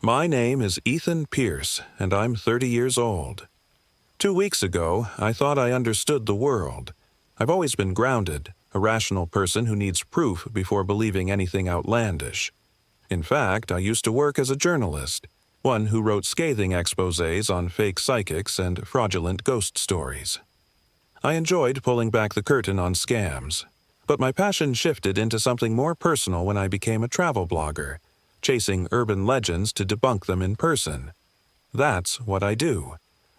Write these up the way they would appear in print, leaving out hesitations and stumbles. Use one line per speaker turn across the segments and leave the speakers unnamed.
My name is Ethan Pierce, and I'm 30 years old. 2 weeks ago, I thought I understood the world. I've always been grounded, a rational person who needs proof before believing anything outlandish. In fact, I used to work as a journalist, one who wrote scathing exposés on fake psychics and fraudulent ghost stories. I enjoyed pulling back the curtain on scams, but my passion shifted into something more personal when I became a travel blogger, chasing urban legends to debunk them in person. That's what I do.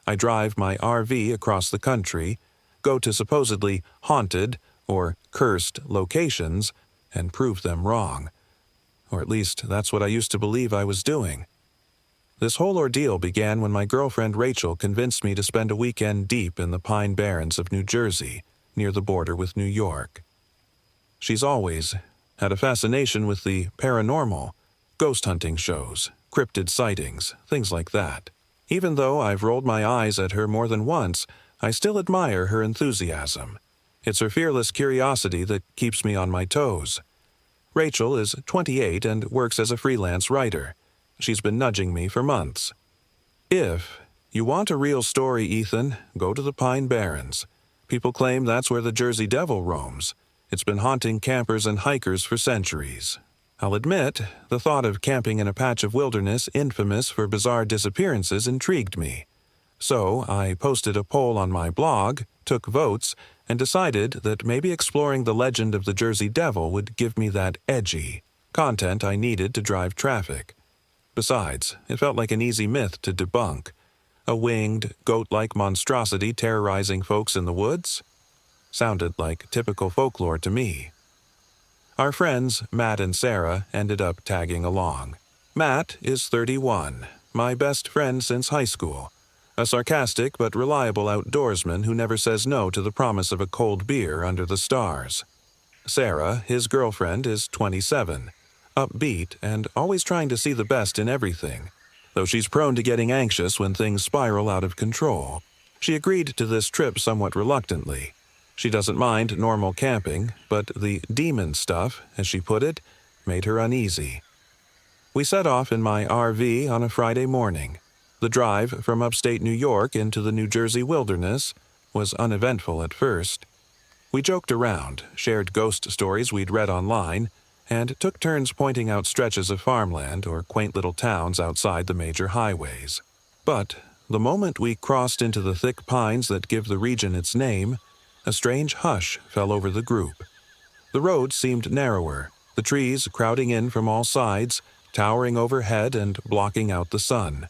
I drive my RV across the country, go to supposedly haunted or cursed locations, and prove them wrong. Or at least that's what I used to believe I was doing. This whole ordeal began when my girlfriend Rachel convinced me to spend a weekend deep in the Pine Barrens of New Jersey, near the border with New York. She's always had a fascination with the paranormal, ghost hunting shows, cryptid sightings, things like that. Even though I've rolled my eyes at her more than once, I still admire her enthusiasm. It's her fearless curiosity that keeps me on my toes. Rachel is 28 and works as a freelance writer. She's been nudging me for months. If you want a real story, Ethan, go to the Pine Barrens. People claim that's where the Jersey Devil roams. It's been haunting campers and hikers for centuries. I'll admit, the thought of camping in a patch of wilderness infamous for bizarre disappearances intrigued me. So I posted a poll on my blog, took votes, and decided that maybe exploring the legend of the Jersey Devil would give me that edgy content I needed to drive traffic. Besides, it felt like an easy myth to debunk. A winged, goat-like monstrosity terrorizing folks in the woods? Sounded like typical folklore to me. Our friends, Matt and Sarah, ended up tagging along. Matt is 31, my best friend since high school. A sarcastic but reliable outdoorsman who never says no to the promise of a cold beer under the stars. Sarah, his girlfriend, is 27, upbeat and always trying to see the best in everything, though she's prone to getting anxious when things spiral out of control. She agreed to this trip somewhat reluctantly. She doesn't mind normal camping, but the demon stuff, as she put it, made her uneasy. We set off in my RV on a Friday morning. The drive from upstate New York into the New Jersey wilderness was uneventful at first. We joked around, shared ghost stories we'd read online, and took turns pointing out stretches of farmland or quaint little towns outside the major highways. But the moment we crossed into the thick pines that give the region its name, a strange hush fell over the group. The road seemed narrower, the trees crowding in from all sides, towering overhead and blocking out the sun.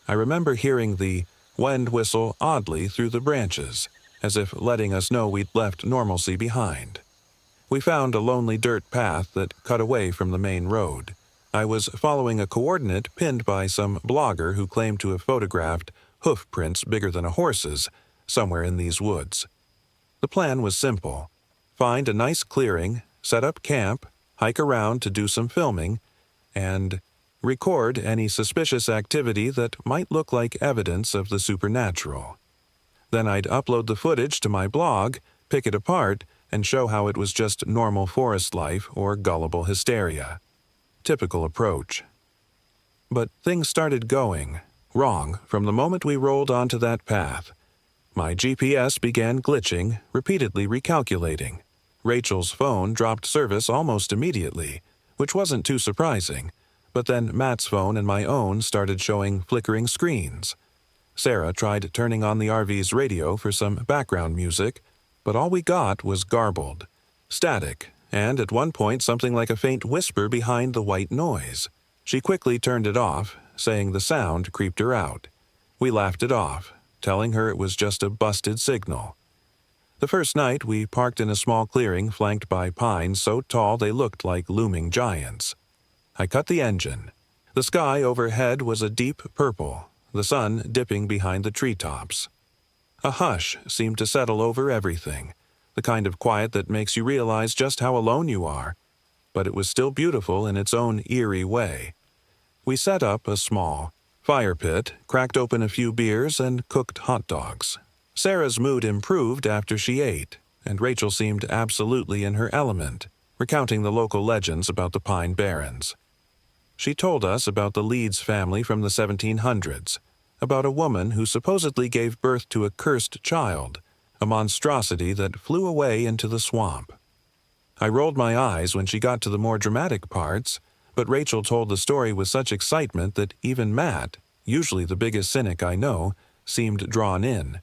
I remember hearing the wind whistle oddly through the branches, as if letting us know we'd left normalcy behind. We found a lonely dirt path that cut away from the main road. I was following a coordinate pinned by some blogger who claimed to have photographed hoof prints bigger than a horse's somewhere in these woods. The plan was simple. Find a nice clearing, set up camp, hike around to do some filming, and record any suspicious activity that might look like evidence of the supernatural. Then I'd upload the footage to my blog, pick it apart, and show how it was just normal forest life or gullible hysteria. Typical approach. But things started going wrong from the moment we rolled onto that path. My GPS began glitching, repeatedly recalculating. Rachel's phone dropped service almost immediately, which wasn't too surprising, but then Matt's phone and my own started showing flickering screens. Sarah tried turning on the RV's radio for some background music, but all we got was garbled, static, and at one point something like a faint whisper behind the white noise. She quickly turned it off, saying the sound creeped her out. We laughed it off, telling her it was just a busted signal. The first night, we parked in a small clearing flanked by pines so tall they looked like looming giants. I cut the engine. The sky overhead was a deep purple, the sun dipping behind the treetops. A hush seemed to settle over everything, the kind of quiet that makes you realize just how alone you are, but it was still beautiful in its own eerie way. We set up a small fire pit, cracked open a few beers, and cooked hot dogs. Sarah's mood improved after she ate, and Rachel seemed absolutely in her element, recounting the local legends about the Pine Barrens. She told us about the Leeds family from the 1700s, about a woman who supposedly gave birth to a cursed child, a monstrosity that flew away into the swamp. I rolled my eyes when she got to the more dramatic parts, but Rachel told the story with such excitement that even Matt, usually the biggest cynic I know, seemed drawn in.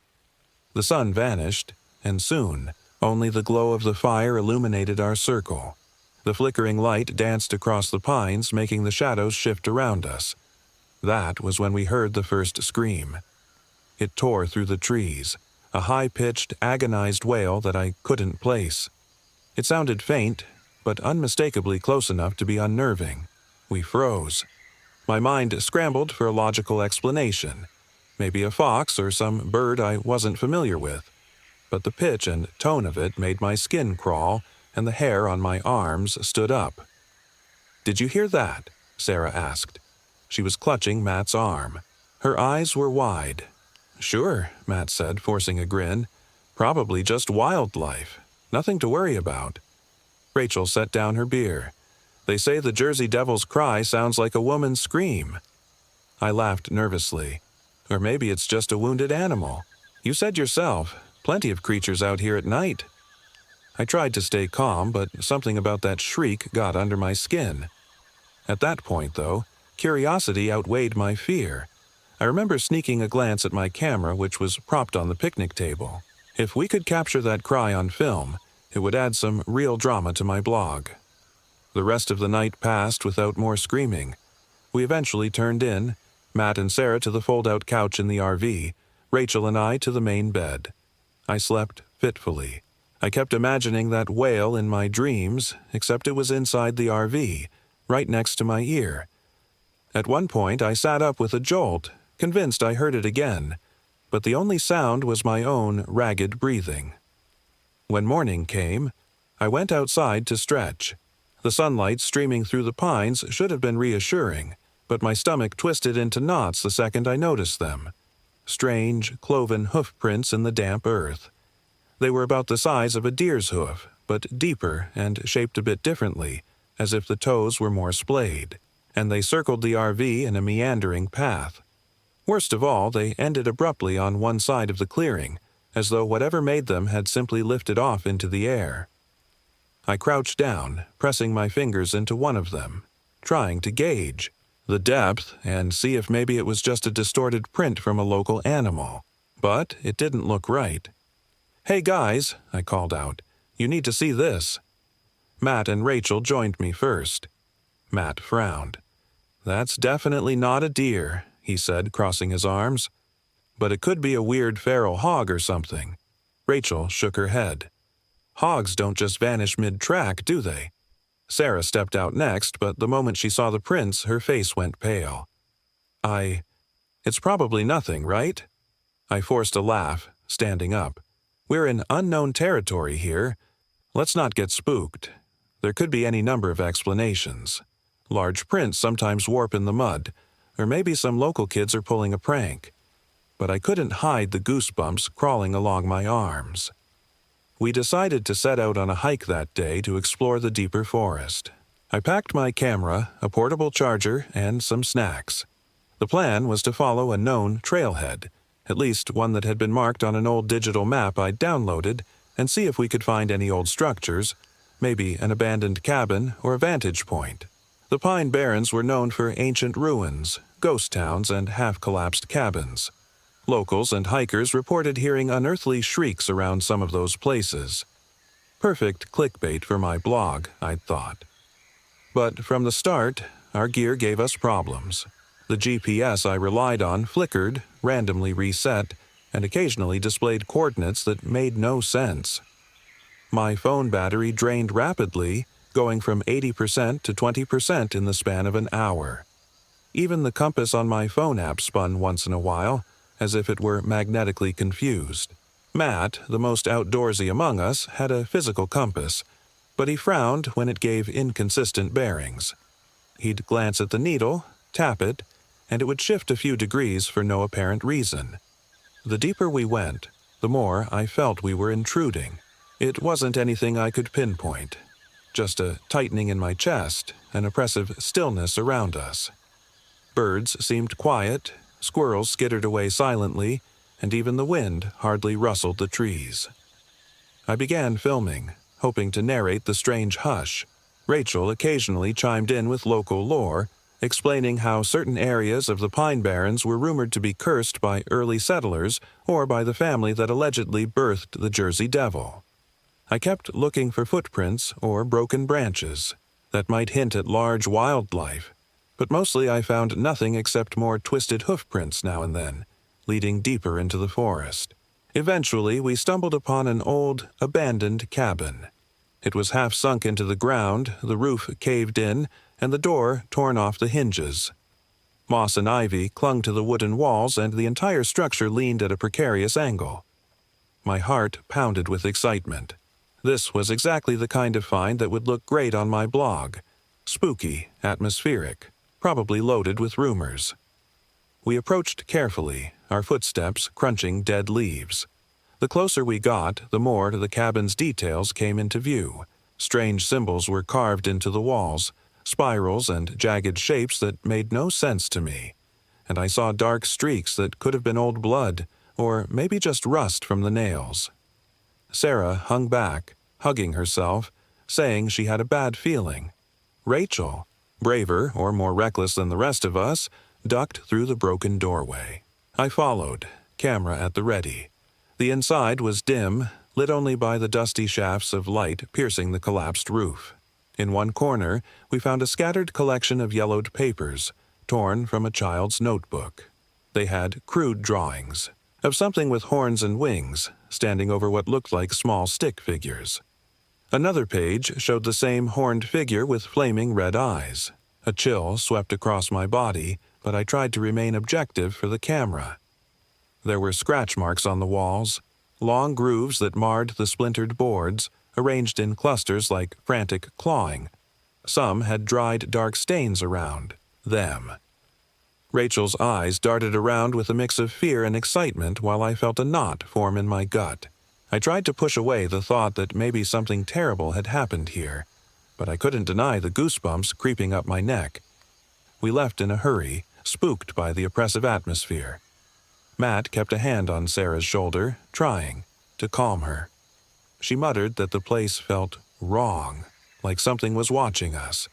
The sun vanished, and soon only the glow of the fire illuminated our circle. The flickering light danced across the pines, making the shadows shift around us. That was when we heard the first scream. It tore through the trees, a high-pitched, agonized wail that I couldn't place. It sounded faint, but unmistakably close enough to be unnerving. We froze. My mind scrambled for a logical explanation. Maybe a fox or some bird I wasn't familiar with. But the pitch and tone of it made my skin crawl, and the hair on my arms stood up. "Did you hear that?" Sarah asked. She was clutching Matt's arm. Her eyes were wide. "Sure," Matt said, forcing a grin. "Probably just wildlife. Nothing to worry about." Rachel set down her beer. "They say the Jersey Devil's cry sounds like a woman's scream." I laughed nervously. "Or maybe it's just a wounded animal. You said yourself, plenty of creatures out here at night." I tried to stay calm, but something about that shriek got under my skin. At that point, though, curiosity outweighed my fear. I remember sneaking a glance at my camera, which was propped on the picnic table. If we could capture that cry on film, it would add some real drama to my blog. The rest of the night passed without more screaming. We eventually turned in, Matt and Sarah to the fold-out couch in the RV, Rachel and I to the main bed. I slept fitfully. I kept imagining that wail in my dreams, except it was inside the RV, right next to my ear. At one point, I sat up with a jolt, convinced I heard it again, but the only sound was my own ragged breathing. When morning came, I went outside to stretch. The sunlight streaming through the pines should have been reassuring, but my stomach twisted into knots the second I noticed them. Strange, cloven hoof prints in the damp earth. They were about the size of a deer's hoof, but deeper and shaped a bit differently, as if the toes were more splayed, and they circled the RV in a meandering path. Worst of all, they ended abruptly on one side of the clearing, as though whatever made them had simply lifted off into the air. I crouched down, pressing my fingers into one of them, trying to gauge the depth and see if maybe it was just a distorted print from a local animal. But it didn't look right. "Hey guys," I called out, "you need to see this." Matt and Rachel joined me first. Matt frowned. "That's definitely not a deer," he said, crossing his arms. "But it could be a weird feral hog or something." Rachel shook her head. "Hogs don't just vanish mid-track, do they?" Sarah stepped out next, but the moment she saw the prints, her face went pale. It's probably nothing, right?" I forced a laugh, standing up. "We're in unknown territory here. Let's not get spooked. There could be any number of explanations. Large prints sometimes warp in the mud, or maybe some local kids are pulling a prank." But I couldn't hide the goosebumps crawling along my arms. We decided to set out on a hike that day to explore the deeper forest. I packed my camera, a portable charger, and some snacks. The plan was to follow a known trailhead, at least one that had been marked on an old digital map I'd downloaded, and see if we could find any old structures, maybe an abandoned cabin or a vantage point. The Pine Barrens were known for ancient ruins, ghost towns, and half-collapsed cabins. Locals and hikers reported hearing unearthly shrieks around some of those places. Perfect clickbait for my blog, I'd thought. But from the start, our gear gave us problems. The GPS I relied on flickered, randomly reset, and occasionally displayed coordinates that made no sense. My phone battery drained rapidly, going from 80% to 20% in the span of an hour. Even the compass on my phone app spun once in a while, as if it were magnetically confused. Matt, the most outdoorsy among us, had a physical compass, but he frowned when it gave inconsistent bearings. He'd glance at the needle, tap it, and it would shift a few degrees for no apparent reason. The deeper we went, the more I felt we were intruding. It wasn't anything I could pinpoint. Just a tightening in my chest, an oppressive stillness around us. Birds seemed quiet, squirrels skittered away silently, and even the wind hardly rustled the trees. I began filming, hoping to narrate the strange hush. Rachel occasionally chimed in with local lore, explaining how certain areas of the Pine Barrens were rumored to be cursed by early settlers or by the family that allegedly birthed the Jersey Devil. I kept looking for footprints or broken branches that might hint at large wildlife, but mostly I found nothing except more twisted hoofprints now and then, leading deeper into the forest. Eventually, we stumbled upon an old, abandoned cabin. It was half sunk into the ground, the roof caved in, and the door torn off the hinges. Moss and ivy clung to the wooden walls, and the entire structure leaned at a precarious angle. My heart pounded with excitement. This was exactly the kind of find that would look great on my blog. Spooky, atmospheric, probably loaded with rumors. We approached carefully, our footsteps crunching dead leaves. The closer we got, the more the cabin's details came into view. Strange symbols were carved into the walls, spirals and jagged shapes that made no sense to me. And I saw dark streaks that could have been old blood, or maybe just rust from the nails. Sarah hung back, hugging herself, saying she had a bad feeling. Rachel, braver or more reckless than the rest of us, ducked through the broken doorway. I followed, camera at the ready. The inside was dim, lit only by the dusty shafts of light piercing the collapsed roof. In one corner, we found a scattered collection of yellowed papers, torn from a child's notebook. They had crude drawings of something with horns and wings, standing over what looked like small stick figures. Another page showed the same horned figure with flaming red eyes. A chill swept across my body, but I tried to remain objective for the camera. There were scratch marks on the walls, long grooves that marred the splintered boards, arranged in clusters like frantic clawing. Some had dried dark stains around them. Rachel's eyes darted around with a mix of fear and excitement while I felt a knot form in my gut. I tried to push away the thought that maybe something terrible had happened here, but I couldn't deny the goosebumps creeping up my neck. We left in a hurry, spooked by the oppressive atmosphere. Matt kept a hand on Sarah's shoulder, trying to calm her. She muttered that the place felt wrong, like something was watching us.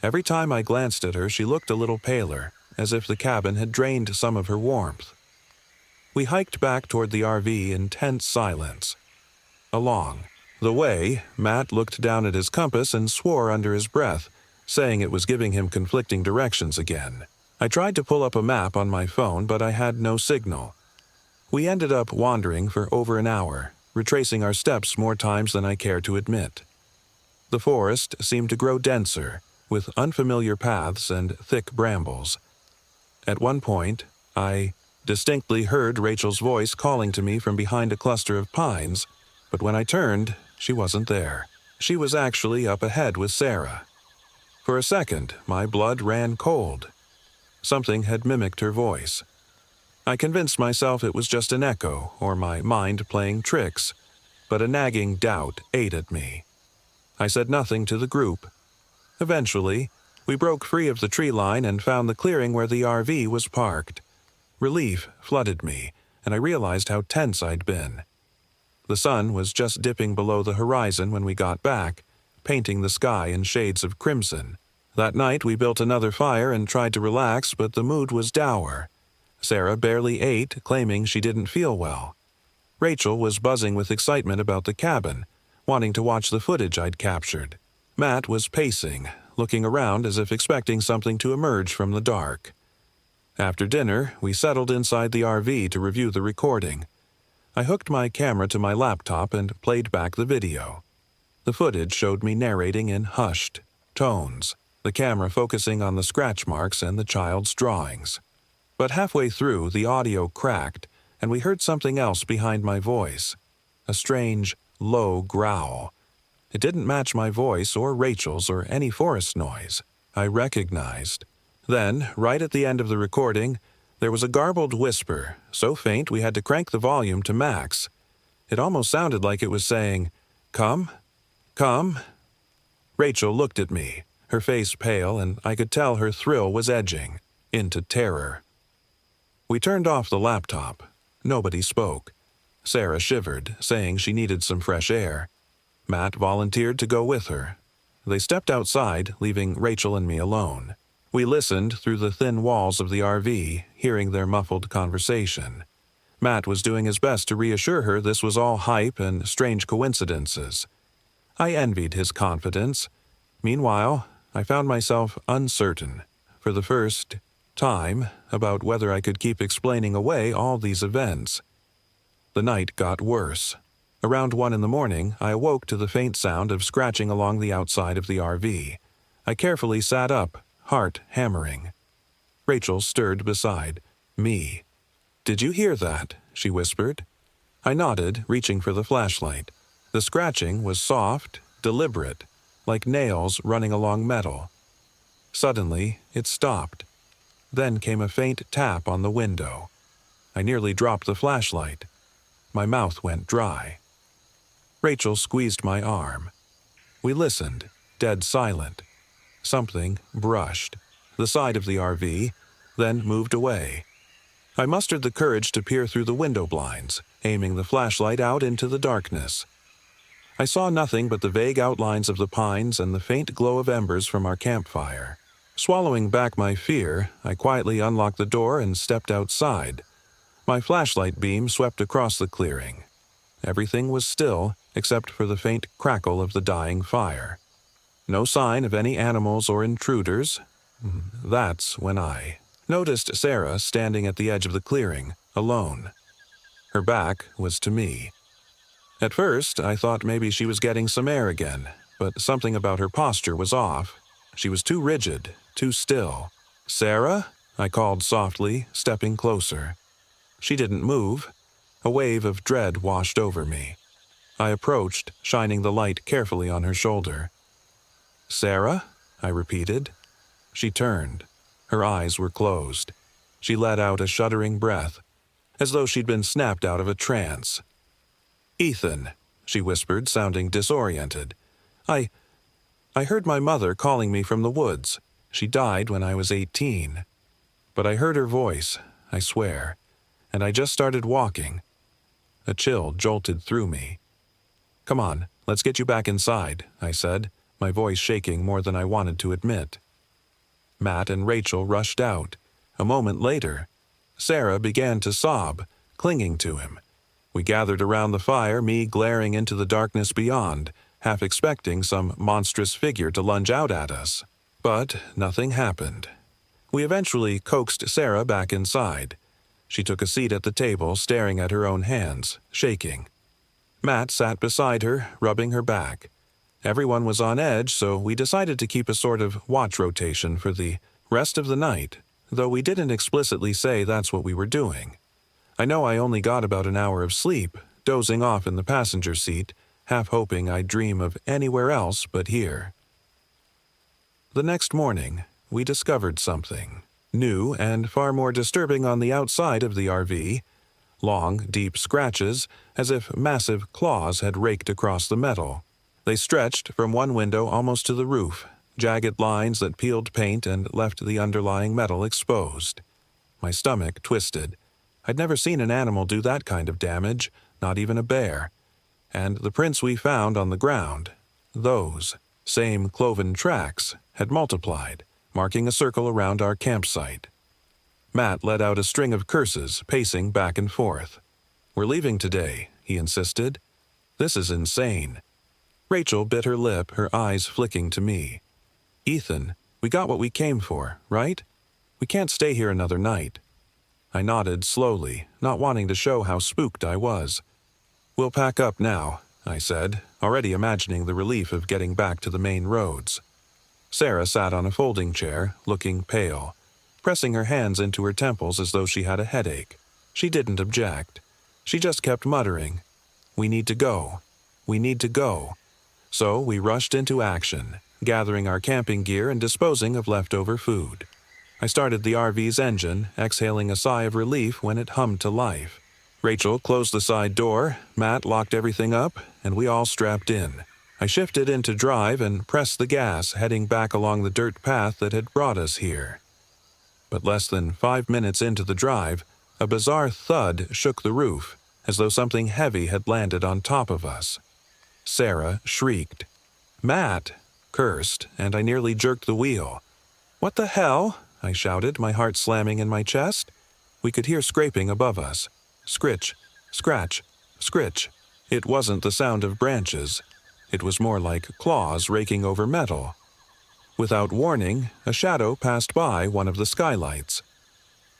Every time I glanced at her, she looked a little paler, as if the cabin had drained some of her warmth. We hiked back toward the RV in tense silence. Along the way, Matt looked down at his compass and swore under his breath, saying it was giving him conflicting directions again. I tried to pull up a map on my phone, but I had no signal. We ended up wandering for over an hour, retracing our steps more times than I care to admit. The forest seemed to grow denser, with unfamiliar paths and thick brambles. At one point, I distinctly heard Rachel's voice calling to me from behind a cluster of pines, but when I turned, she wasn't there. She was actually up ahead with Sarah. For a second, my blood ran cold. Something had mimicked her voice. I convinced myself it was just an echo or my mind playing tricks, but a nagging doubt ate at me. I said nothing to the group. Eventually, we broke free of the tree line and found the clearing where the RV was parked. Relief flooded me, and I realized how tense I'd been. The sun was just dipping below the horizon when we got back, painting the sky in shades of crimson. That night we built another fire and tried to relax, but the mood was dour. Sarah barely ate, claiming she didn't feel well. Rachel was buzzing with excitement about the cabin, wanting to watch the footage I'd captured. Matt was pacing, looking around as if expecting something to emerge from the dark. After dinner, we settled inside the RV to review the recording. I hooked my camera to my laptop and played back the video. The footage showed me narrating in hushed tones, the camera focusing on the scratch marks and the child's drawings. But halfway through, the audio cracked, and we heard something else behind my voice. A strange, low growl. It didn't match my voice or Rachel's or any forest noise I recognized. Then, right at the end of the recording, there was a garbled whisper, so faint we had to crank the volume to max. It almost sounded like it was saying, "Come, come." Rachel looked at me, her face pale, and I could tell her thrill was edging into terror. We turned off the laptop. Nobody spoke. Sarah shivered, saying she needed some fresh air. Matt volunteered to go with her. They stepped outside, leaving Rachel and me alone. We listened through the thin walls of the RV, hearing their muffled conversation. Matt was doing his best to reassure her this was all hype and strange coincidences. I envied his confidence. Meanwhile, I found myself uncertain, for the first time, about whether I could keep explaining away all these events. The night got worse. Around 1 in the morning, I awoke to the faint sound of scratching along the outside of the RV. I carefully sat up, heart hammering. Rachel stirred beside me. "Did you hear that?" she whispered. I nodded, reaching for the flashlight. The scratching was soft, deliberate, like nails running along metal. Suddenly, it stopped. Then came a faint tap on the window. I nearly dropped the flashlight. My mouth went dry. Rachel squeezed my arm. We listened, dead silent. Something brushed the side of the RV, then moved away. I mustered the courage to peer through the window blinds, aiming the flashlight out into the darkness. I saw nothing but the vague outlines of the pines and the faint glow of embers from our campfire. Swallowing back my fear, I quietly unlocked the door and stepped outside. My flashlight beam swept across the clearing. Everything was still, except for the faint crackle of the dying fire. No sign of any animals or intruders. That's when I noticed Sarah standing at the edge of the clearing, alone. Her back was to me. At first, I thought maybe she was getting some air again, but something about her posture was off. She was too rigid, too still. "Sarah?" I called softly, stepping closer. She didn't move. A wave of dread washed over me. I approached, shining the light carefully on her shoulder. "Sarah?" I repeated. She turned. Her eyes were closed. She let out a shuddering breath, as though she'd been snapped out of a trance. "Ethan," she whispered, sounding disoriented. I heard my mother calling me from the woods. She died when I was 18. But I heard her voice, I swear, and I just started walking." A chill jolted through me. "Come on, let's get you back inside," I said, my voice shaking more than I wanted to admit. Matt and Rachel rushed out. A moment later, Sarah began to sob, clinging to him. We gathered around the fire, me glaring into the darkness beyond, half expecting some monstrous figure to lunge out at us. But nothing happened. We eventually coaxed Sarah back inside. She took a seat at the table, staring at her own hands, shaking. Matt sat beside her, rubbing her back. Everyone was on edge, so we decided to keep a sort of watch rotation for the rest of the night, though we didn't explicitly say that's what we were doing. I know I only got about an hour of sleep, dozing off in the passenger seat, half hoping I'd dream of anywhere else but here. The next morning, we discovered something new and far more disturbing on the outside of the RV. Long, deep scratches, as if massive claws had raked across the metal. They stretched from one window almost to the roof, jagged lines that peeled paint and left the underlying metal exposed. My stomach twisted. I'd never seen an animal do that kind of damage, not even a bear. And the prints we found on the ground, those same cloven tracks, had multiplied, marking a circle around our campsite. Matt let out a string of curses, pacing back and forth. "We're leaving today," he insisted. "This is insane." Rachel bit her lip, her eyes flicking to me. "Ethan, we got what we came for, right? We can't stay here another night." I nodded slowly, not wanting to show how spooked I was. "We'll pack up now," I said, already imagining the relief of getting back to the main roads. Sarah sat on a folding chair, looking pale, pressing her hands into her temples as though she had a headache. She didn't object. She just kept muttering, "We need to go. We need to go." So we rushed into action, gathering our camping gear and disposing of leftover food. I started the RV's engine, exhaling a sigh of relief when it hummed to life. Rachel closed the side door, Matt locked everything up, and we all strapped in. I shifted into drive and pressed the gas, heading back along the dirt path that had brought us here. But less than 5 minutes into the drive, a bizarre thud shook the roof, as though something heavy had landed on top of us. Sarah shrieked. Matt cursed, and I nearly jerked the wheel. "What the hell?" I shouted, my heart slamming in my chest. We could hear scraping above us. Scritch, scratch, scritch. It wasn't the sound of branches. It was more like claws raking over metal. Without warning, a shadow passed by one of the skylights.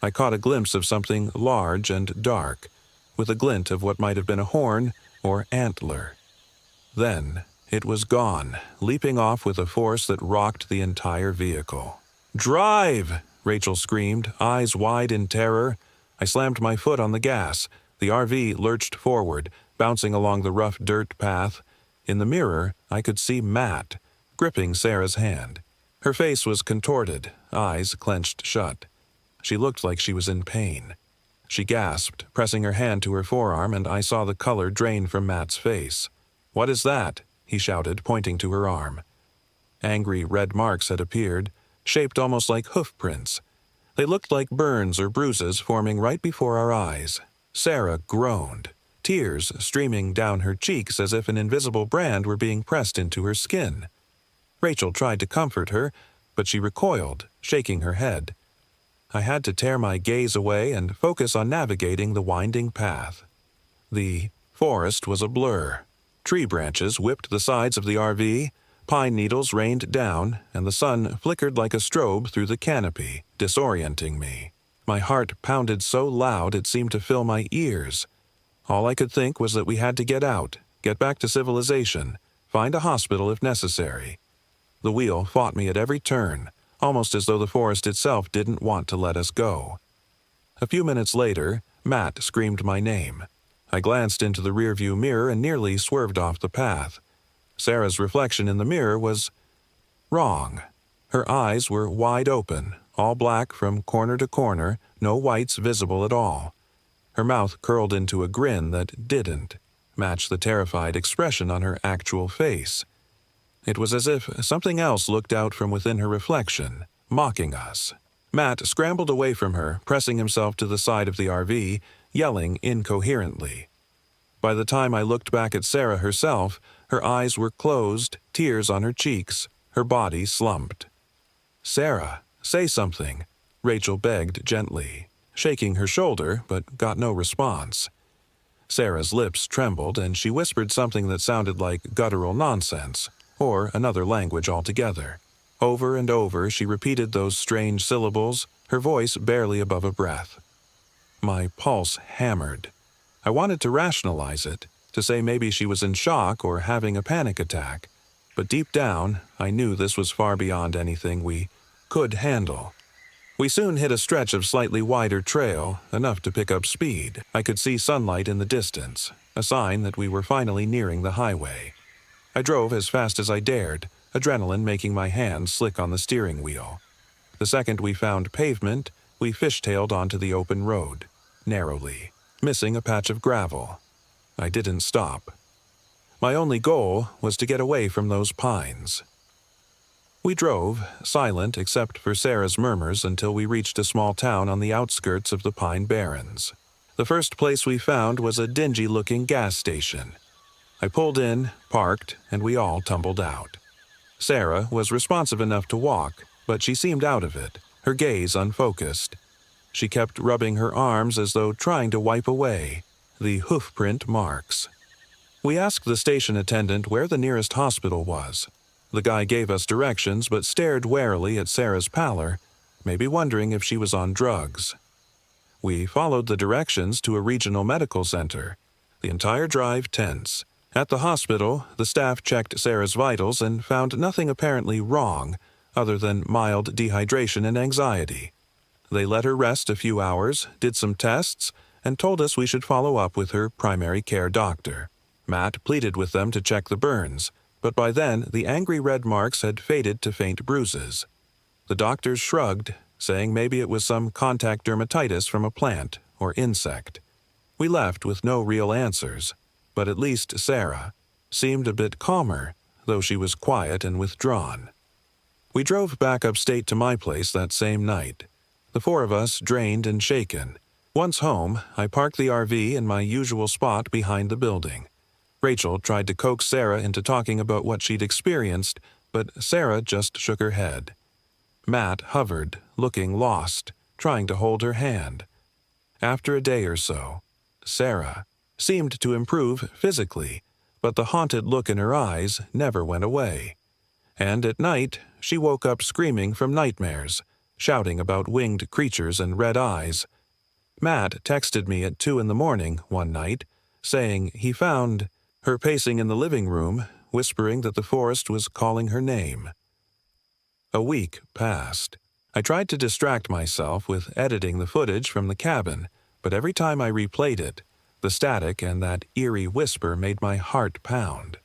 I caught a glimpse of something large and dark, with a glint of what might have been a horn or antler. Then it was gone, leaping off with a force that rocked the entire vehicle. "Drive!" Rachel screamed, eyes wide in terror. I slammed my foot on the gas. The RV lurched forward, bouncing along the rough dirt path. In the mirror, I could see Matt, gripping Sarah's hand. Her face was contorted, eyes clenched shut. She looked like she was in pain. She gasped, pressing her hand to her forearm, and I saw the color drain from Matt's face. "What is that?" he shouted, pointing to her arm. Angry red marks had appeared, shaped almost like hoof prints. They looked like burns or bruises forming right before our eyes. Sarah groaned, tears streaming down her cheeks as if an invisible brand were being pressed into her skin. Rachel tried to comfort her, but she recoiled, shaking her head. I had to tear my gaze away and focus on navigating the winding path. The forest was a blur. Tree branches whipped the sides of the RV, pine needles rained down, and the sun flickered like a strobe through the canopy, disorienting me. My heart pounded so loud it seemed to fill my ears. All I could think was that we had to get out, get back to civilization, find a hospital if necessary. The wheel fought me at every turn, almost as though the forest itself didn't want to let us go. A few minutes later, Matt screamed my name. I glanced into the rearview mirror and nearly swerved off the path. Sarah's reflection in the mirror was wrong. Her eyes were wide open, all black from corner to corner, no whites visible at all. Her mouth curled into a grin that didn't match the terrified expression on her actual face. It was as if something else looked out from within her reflection, mocking us. Matt scrambled away from her, pressing himself to the side of the RV, yelling incoherently. By the time I looked back at Sarah herself, her eyes were closed, tears on her cheeks, her body slumped. "Sarah, say something," Rachel begged gently, shaking her shoulder, but got no response. Sarah's lips trembled, and she whispered something that sounded like guttural nonsense, or another language altogether. Over and over she repeated those strange syllables, her voice barely above a breath. My pulse hammered. I wanted to rationalize it, to say maybe she was in shock or having a panic attack, but deep down I knew this was far beyond anything we could handle. We soon hit a stretch of slightly wider trail, enough to pick up speed. I could see sunlight in the distance, a sign that we were finally nearing the highway. I drove as fast as I dared, adrenaline making my hands slick on the steering wheel. The second we found pavement, we fishtailed onto the open road, narrowly, missing a patch of gravel. I didn't stop. My only goal was to get away from those pines. We drove, silent except for Sarah's murmurs, until we reached a small town on the outskirts of the Pine Barrens. The first place we found was a dingy-looking gas station. I pulled in, parked, and we all tumbled out. Sarah was responsive enough to walk, but she seemed out of it, her gaze unfocused. She kept rubbing her arms as though trying to wipe away the hoofprint marks. We asked the station attendant where the nearest hospital was. The guy gave us directions but stared warily at Sarah's pallor, maybe wondering if she was on drugs. We followed the directions to a regional medical center, the entire drive tense. At the hospital, the staff checked Sarah's vitals and found nothing apparently wrong other than mild dehydration and anxiety. They let her rest a few hours, did some tests, and told us we should follow up with her primary care doctor. Matt pleaded with them to check the burns, but by then the angry red marks had faded to faint bruises. The doctors shrugged, saying maybe it was some contact dermatitis from a plant or insect. We left with no real answers, but at least Sarah seemed a bit calmer, though she was quiet and withdrawn. We drove back upstate to my place that same night, the four of us drained and shaken. Once home, I parked the RV in my usual spot behind the building. Rachel tried to coax Sarah into talking about what she'd experienced, but Sarah just shook her head. Matt hovered, looking lost, trying to hold her hand. After a day or so, Sarah seemed to improve physically, but the haunted look in her eyes never went away. And at night, she woke up screaming from nightmares, shouting about winged creatures and red eyes. Matt texted me at 2 a.m. one night, saying he found her pacing in the living room, whispering that the forest was calling her name. A week passed. I tried to distract myself with editing the footage from the cabin, but every time I replayed it, the static and that eerie whisper made my heart pound.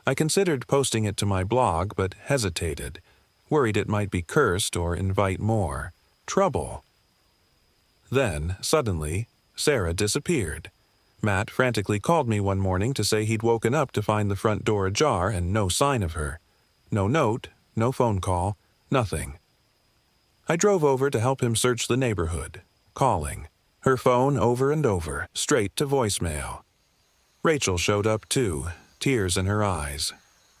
I considered posting it to my blog, but hesitated, worried it might be cursed or invite more trouble. Then, suddenly, Sarah disappeared. Matt frantically called me one morning to say he'd woken up to find the front door ajar and no sign of her. No note, no phone call, nothing. I drove over to help him search the neighborhood, calling. Her phone over and over, straight to voicemail. Rachel showed up too, tears in her eyes.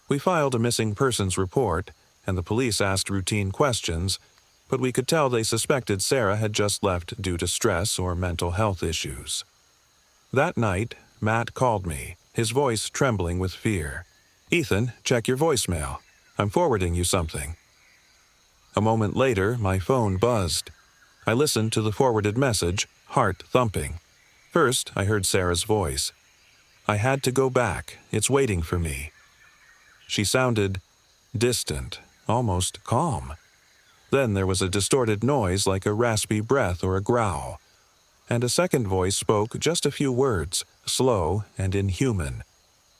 We filed a missing persons report, and the police asked routine questions, but we could tell they suspected Sarah had just left due to stress or mental health issues. That night, Matt called me, his voice trembling with fear. "Ethan, check your voicemail. I'm forwarding you something." A moment later, my phone buzzed. I listened to the forwarded message, heart thumping. First, I heard Sarah's voice. "I had to go back. It's waiting for me." She sounded distant, almost calm. Then there was a distorted noise like a raspy breath or a growl. And a second voice spoke just a few words, slow and inhuman.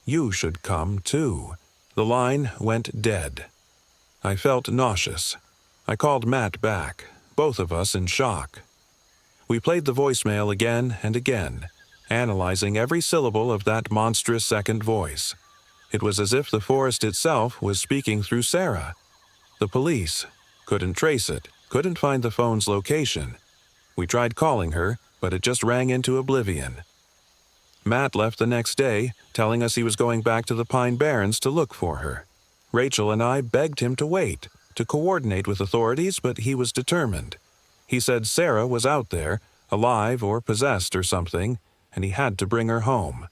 "You should come, too." The line went dead. I felt nauseous. I called Matt back, both of us in shock. We played the voicemail again and again, analyzing every syllable of that monstrous second voice. It was as if the forest itself was speaking through Sarah. The police couldn't trace it, couldn't find the phone's location. We tried calling her, but it just rang into oblivion. Matt left the next day, telling us he was going back to the Pine Barrens to look for her. Rachel and I begged him to wait, to coordinate with authorities, but he was determined. He said Sarah was out there, alive or possessed or something, and he had to bring her home.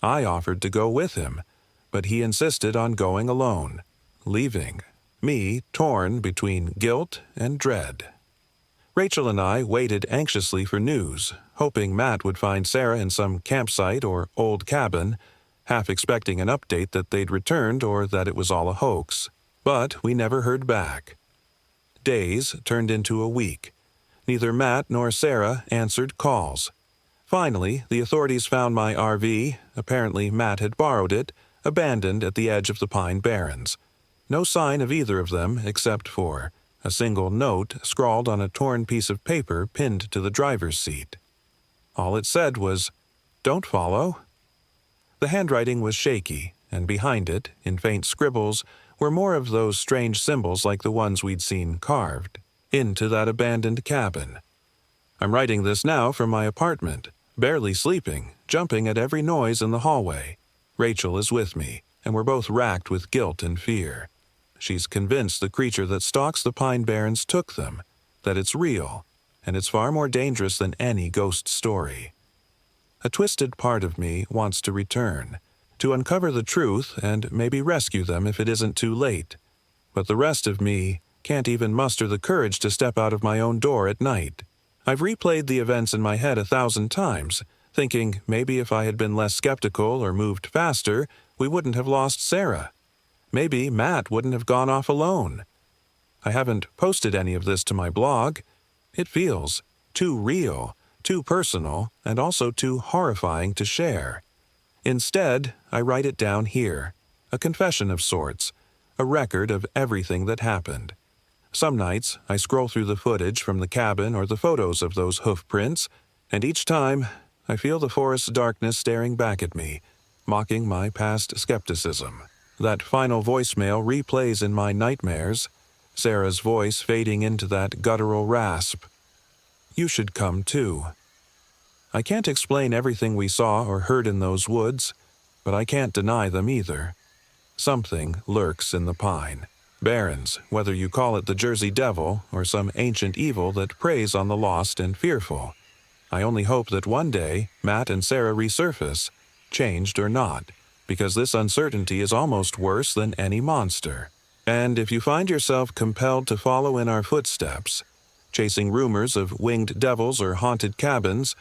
I offered to go with him, but he insisted on going alone, leaving me torn between guilt and dread. Rachel and I waited anxiously for news, hoping Matt would find Sarah in some campsite or old cabin, half expecting an update that they'd returned or that it was all a hoax. But we never heard back. Days turned into a week. Neither Matt nor Sarah answered calls. Finally, the authorities found my RV, apparently Matt had borrowed it, abandoned at the edge of the Pine Barrens. No sign of either of them except for a single note scrawled on a torn piece of paper pinned to the driver's seat. All it said was, "Don't follow." The handwriting was shaky, and behind it, in faint scribbles, were more of those strange symbols like the ones we'd seen carved into that abandoned cabin. I'm writing this now from my apartment, barely sleeping, jumping at every noise in the hallway. Rachel is with me, and we're both racked with guilt and fear. She's convinced the creature that stalks the Pine Barrens took them, that it's real, and it's far more dangerous than any ghost story. A twisted part of me wants to return, to uncover the truth and maybe rescue them if it isn't too late. But the rest of me can't even muster the courage to step out of my own door at night. I've replayed the events in my head 1,000 times, thinking maybe if I had been less skeptical or moved faster, we wouldn't have lost Sarah. Maybe Matt wouldn't have gone off alone. I haven't posted any of this to my blog. It feels too real, too personal, and also too horrifying to share. Instead, I write it down here, a confession of sorts, a record of everything that happened. Some nights, I scroll through the footage from the cabin or the photos of those hoof prints, and each time, I feel the forest's darkness staring back at me, mocking my past skepticism. That final voicemail replays in my nightmares, Sarah's voice fading into that guttural rasp. You should come too. I can't explain everything we saw or heard in those woods, but I can't deny them either. Something lurks in the pine. Barrens, whether you call it the Jersey Devil or some ancient evil that preys on the lost and fearful. I only hope that one day Matt and Sarah resurface, changed or not, because this uncertainty is almost worse than any monster. And if you find yourself compelled to follow in our footsteps, chasing rumors of winged devils or haunted cabins,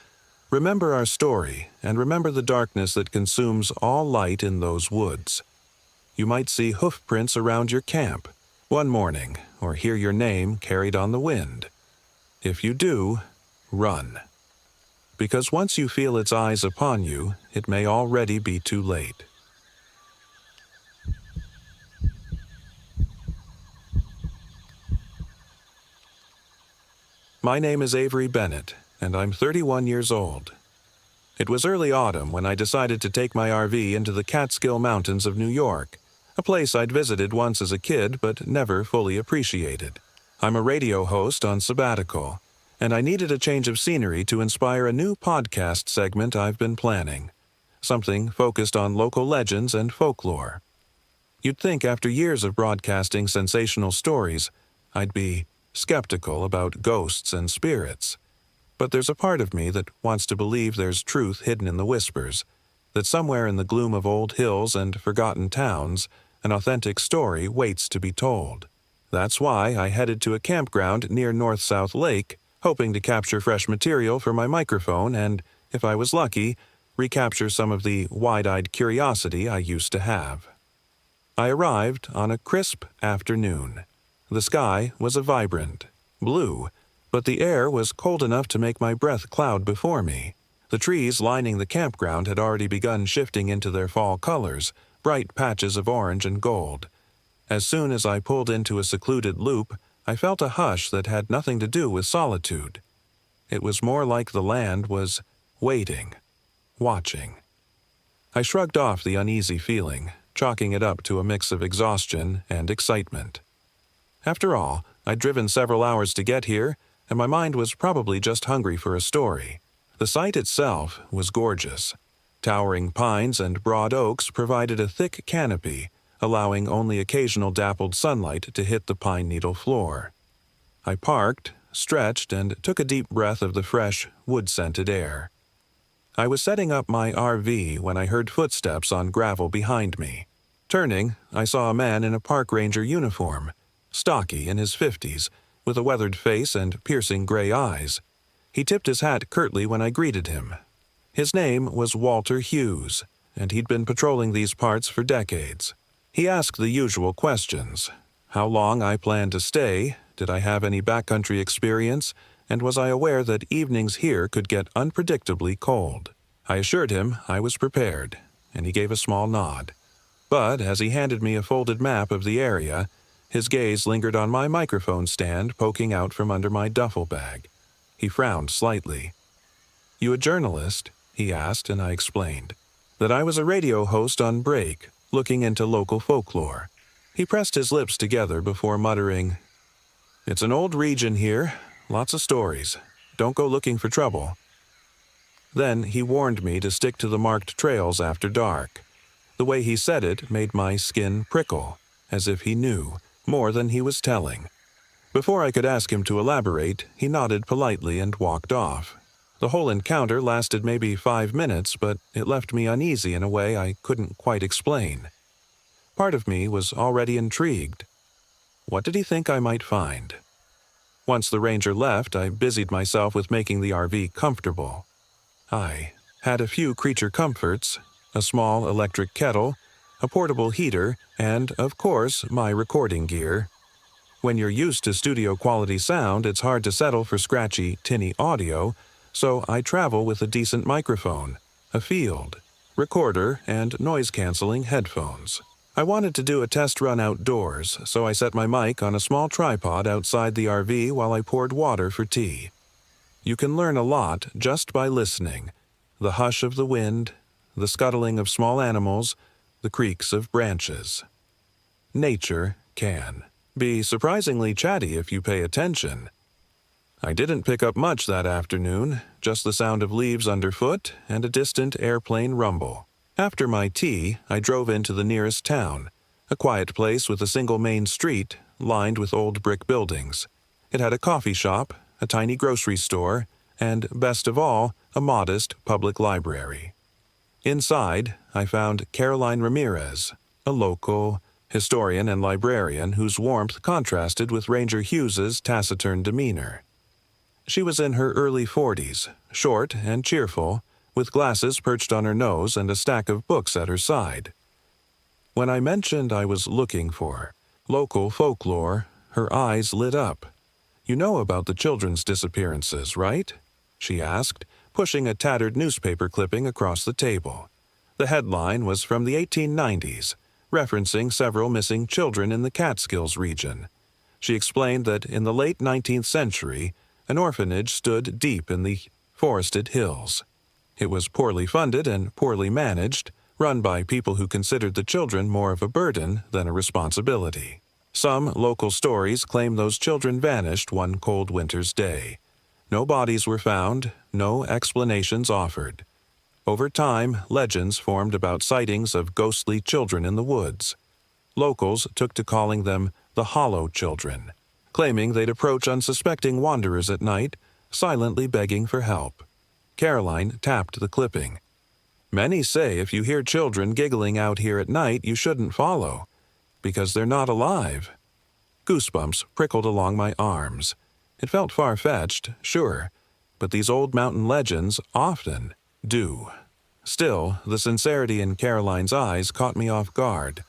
remember our story and remember the darkness that consumes all light in those woods. You might see hoof prints around your camp one morning or hear your name carried on the wind. If you do, run. Because once you feel its eyes upon you, it may already be too late. My name is Avery Bennett, and I'm 31 years old. It was early autumn when I decided to take my RV into the Catskill Mountains of New York, a place I'd visited once as a kid but never fully appreciated. I'm a radio host on sabbatical, and I needed a change of scenery to inspire a new podcast segment I've been planning, something focused on local legends and folklore. You'd think after years of broadcasting sensational stories, I'd be skeptical about ghosts and spirits. But there's a part of me that wants to believe there's truth hidden in the whispers, that somewhere in the gloom of old hills and forgotten towns, an authentic story waits to be told. That's why I headed to a campground near North-South Lake, hoping to capture fresh material for my microphone and, if I was lucky, recapture some of the wide-eyed curiosity I used to have. I arrived on a crisp afternoon. The sky was a vibrant blue, but the air was cold enough to make my breath cloud before me. The trees lining the campground had already begun shifting into their fall colors, bright patches of orange and gold. As soon as I pulled into a secluded loop, I felt a hush that had nothing to do with solitude. It was more like the land was waiting, watching. I shrugged off the uneasy feeling, chalking it up to a mix of exhaustion and excitement. After all, I'd driven several hours to get here, and my mind was probably just hungry for a story. The site itself was gorgeous. Towering pines and broad oaks provided a thick canopy, allowing only occasional dappled sunlight to hit the pine needle floor. I parked, stretched, and took a deep breath of the fresh, wood-scented air. I was setting up my RV when I heard footsteps on gravel behind me. Turning, I saw a man in a park ranger uniform, stocky in his 50s, with a weathered face and piercing gray eyes. He tipped his hat curtly when I greeted him. His name was Walter Hughes, and he'd been patrolling these parts for decades. He asked the usual questions: how long I planned to stay, did I have any backcountry experience, and was I aware that evenings here could get unpredictably cold. I assured him I was prepared, and he gave a small nod. But as he handed me a folded map of the area, his gaze lingered on my microphone stand poking out from under my duffel bag. He frowned slightly. "You a journalist?" he asked, and I explained that I was a radio host on break, looking into local folklore. He pressed his lips together before muttering, "It's an old region here, lots of stories. Don't go looking for trouble." Then he warned me to stick to the marked trails after dark. The way he said it made my skin prickle, as if he knew more than he was telling. Before I could ask him to elaborate, he nodded politely and walked off. The whole encounter lasted maybe 5 minutes, but it left me uneasy in a way I couldn't quite explain. Part of me was already intrigued. What did he think I might find? Once the ranger left, I busied myself with making the RV comfortable. I had a few creature comforts, a small electric kettle, a portable heater, and, of course, my recording gear. When you're used to studio-quality sound, it's hard to settle for scratchy, tinny audio, so I travel with a decent microphone, a field, recorder, and noise-canceling headphones. I wanted to do a test run outdoors, so I set my mic on a small tripod outside the RV while I poured water for tea. You can learn a lot just by listening. The hush of the wind, the scuttling of small animals, the creaks of branches. nature can be surprisingly chatty if you pay attention. I didn't pick up much that afternoon, just the sound of leaves underfoot and a distant airplane rumble. After my tea, I drove into the nearest town, a quiet place with a single main street lined with old brick buildings. It had a coffee shop, a tiny grocery store, and, best of all, a modest public library. Inside, I found Caroline Ramirez, a local historian and librarian whose warmth contrasted with Ranger Hughes's taciturn demeanor. She was in her early 40s, short and cheerful, with glasses perched on her nose and a stack of books at her side. When I mentioned I was looking for local folklore, her eyes lit up. "You know about the children's disappearances, right?" she asked, pushing a tattered newspaper clipping across the table. The headline was from the 1890s, referencing several missing children in the Catskills region. She explained that in the late 19th century, an orphanage stood deep in the forested hills. It was poorly funded and poorly managed, run by people who considered the children more of a burden than a responsibility. Some local stories claim those children vanished one cold winter's day. No bodies were found, no explanations offered. Over time, legends formed about sightings of ghostly children in the woods. Locals took to calling them the Hollow Children, claiming they'd approach unsuspecting wanderers at night, silently begging for help. Caroline tapped the clipping. "Many say if you hear children giggling out here at night, you shouldn't follow, because they're not alive." Goosebumps prickled along my arms. It felt far-fetched, sure, but these old mountain legends often do. Still, the sincerity in Caroline's eyes caught me off guard.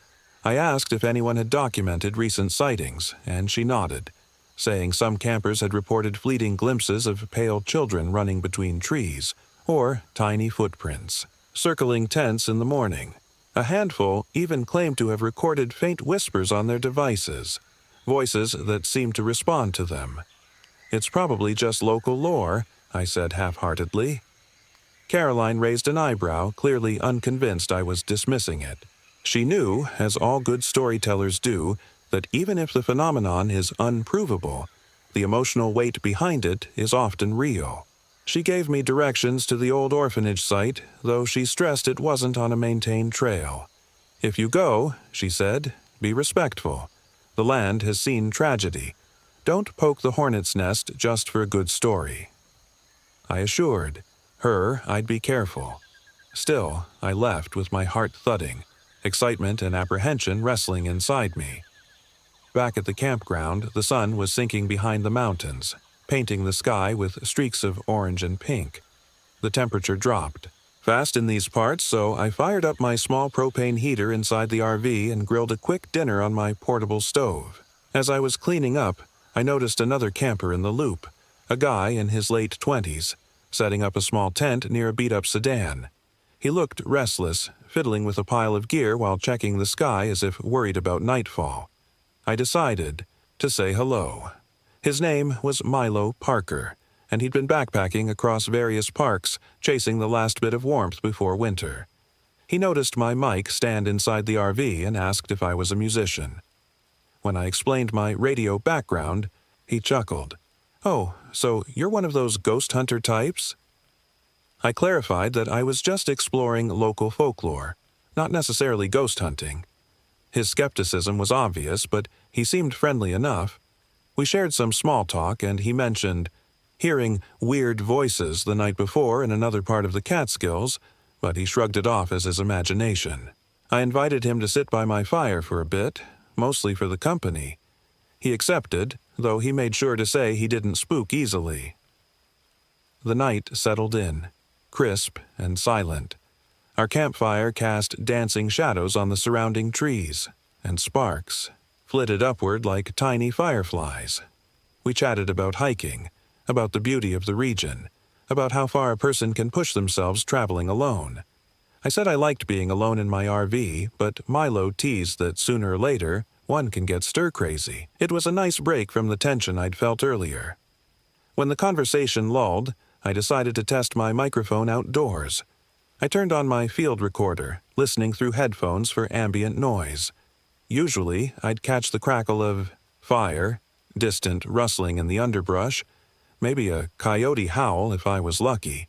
I asked if anyone had documented recent sightings, and she nodded, saying some campers had reported fleeting glimpses of pale children running between trees, or tiny footprints, circling tents in the morning. A handful even claimed to have recorded faint whispers on their devices, voices that seemed to respond to them. "It's probably just local lore," I said half-heartedly. Caroline raised an eyebrow, clearly unconvinced I was dismissing it. She knew, as all good storytellers do, that even if the phenomenon is unprovable, the emotional weight behind it is often real. She gave me directions to the old orphanage site, though she stressed it wasn't on a maintained trail. "If you go," she said, "be respectful. The land has seen tragedy. Don't poke the hornet's nest just for a good story." I assured her I'd be careful. Still, I left with my heart thudding, excitement and apprehension wrestling inside me. Back at the campground, the sun was sinking behind the mountains, painting the sky with streaks of orange and pink. The temperature dropped fast in these parts, so I fired up my small propane heater inside the RV and grilled a quick dinner on my portable stove. As I was cleaning up, I noticed another camper in the loop, a guy in his late 20s, setting up a small tent near a beat-up sedan. He looked restless, fiddling with a pile of gear while checking the sky as if worried about nightfall. I decided to say hello. His name was Milo Parker, and he'd been backpacking across various parks, chasing the last bit of warmth before winter. He noticed my mic stand inside the RV and asked if I was a musician. When I explained my radio background, he chuckled. "Oh, so you're one of those ghost hunter types?" I clarified that I was just exploring local folklore, not necessarily ghost hunting. His skepticism was obvious, but he seemed friendly enough. We shared some small talk, and he mentioned hearing weird voices the night before in another part of the Catskills, but he shrugged it off as his imagination. I invited him to sit by my fire for a bit, mostly for the company. He accepted, though he made sure to say he didn't spook easily. The night settled in, crisp and silent. Our campfire cast dancing shadows on the surrounding trees, and sparks flitted upward like tiny fireflies. We chatted about hiking, about the beauty of the region, about how far a person can push themselves traveling alone. I said I liked being alone in my RV, but Milo teased that sooner or later, one can get stir-crazy. It was a nice break from the tension I'd felt earlier. When the conversation lulled, I decided to test my microphone outdoors. I turned on my field recorder, listening through headphones for ambient noise. Usually, I'd catch the crackle of fire, distant rustling in the underbrush, maybe a coyote howl if I was lucky.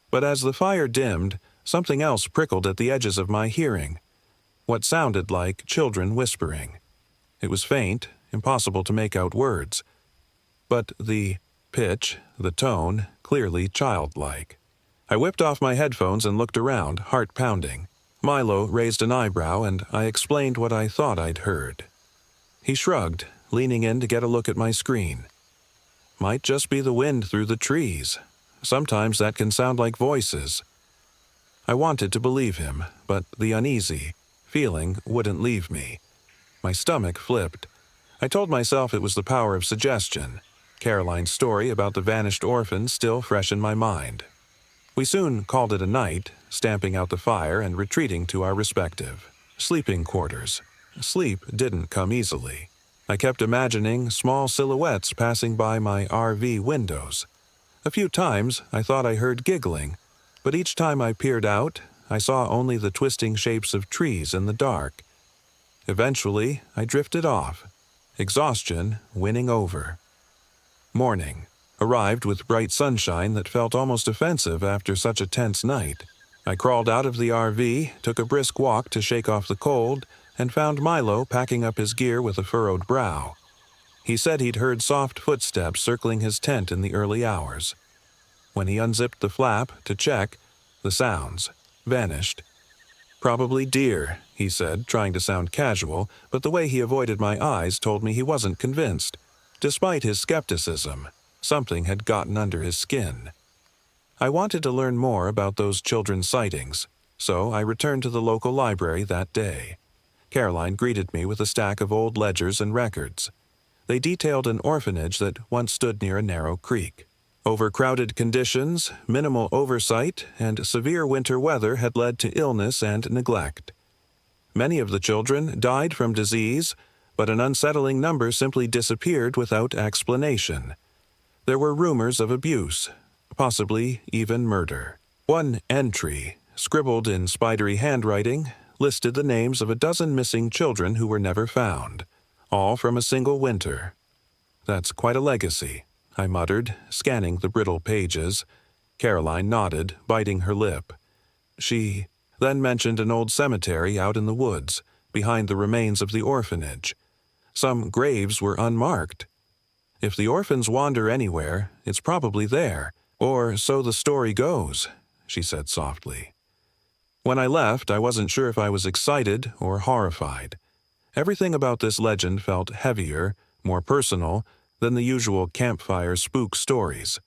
But as the fire dimmed, something else prickled at the edges of my hearing, what sounded like children whispering. It was faint, impossible to make out words, but the pitch, the tone, clearly childlike. I whipped off my headphones and looked around, heart pounding. Milo raised an eyebrow, and I explained what I thought I'd heard. He shrugged, leaning in to get a look at my screen. Might just be the wind through the trees. Sometimes that can sound like voices. I wanted to believe him, but the uneasy feeling wouldn't leave me. My stomach flipped. I told myself it was the power of suggestion. Caroline's story about the vanished orphan still fresh in my mind. We soon called it a night, stamping out the fire and retreating to our respective sleeping quarters. Sleep didn't come easily. I kept imagining small silhouettes passing by my RV windows. A few times I thought I heard giggling, but each time I peered out, I saw only the twisting shapes of trees in the dark. Eventually, I drifted off, exhaustion winning over. Morning arrived with bright sunshine that felt almost offensive after such a tense night. I crawled out of the RV, took a brisk walk to shake off the cold, and found Milo packing up his gear with a furrowed brow. He said he'd heard soft footsteps circling his tent in the early hours. When he unzipped the flap to check, the sounds vanished. Probably deer, he said, trying to sound casual, but the way he avoided my eyes told me he wasn't convinced. Despite his skepticism, something had gotten under his skin. I wanted to learn more about those children's sightings, so I returned to the local library that day. Caroline greeted me with a stack of old ledgers and records. They detailed an orphanage that once stood near a narrow creek. Overcrowded conditions, minimal oversight, and severe winter weather had led to illness and neglect. Many of the children died from disease, but an unsettling number simply disappeared without explanation. There were rumors of abuse, possibly even murder. One entry, scribbled in spidery handwriting, listed the names of a dozen missing children who were never found, all from a single winter. That's quite a legacy, I muttered, scanning the brittle pages. Caroline nodded, biting her lip. She then mentioned an old cemetery out in the woods, behind the remains of the orphanage. Some graves were unmarked. If the orphans wander anywhere, it's probably there, or so the story goes, she said softly. When I left, I wasn't sure if I was excited or horrified. Everything about this legend felt heavier, more personal, than the usual campfire spook stories.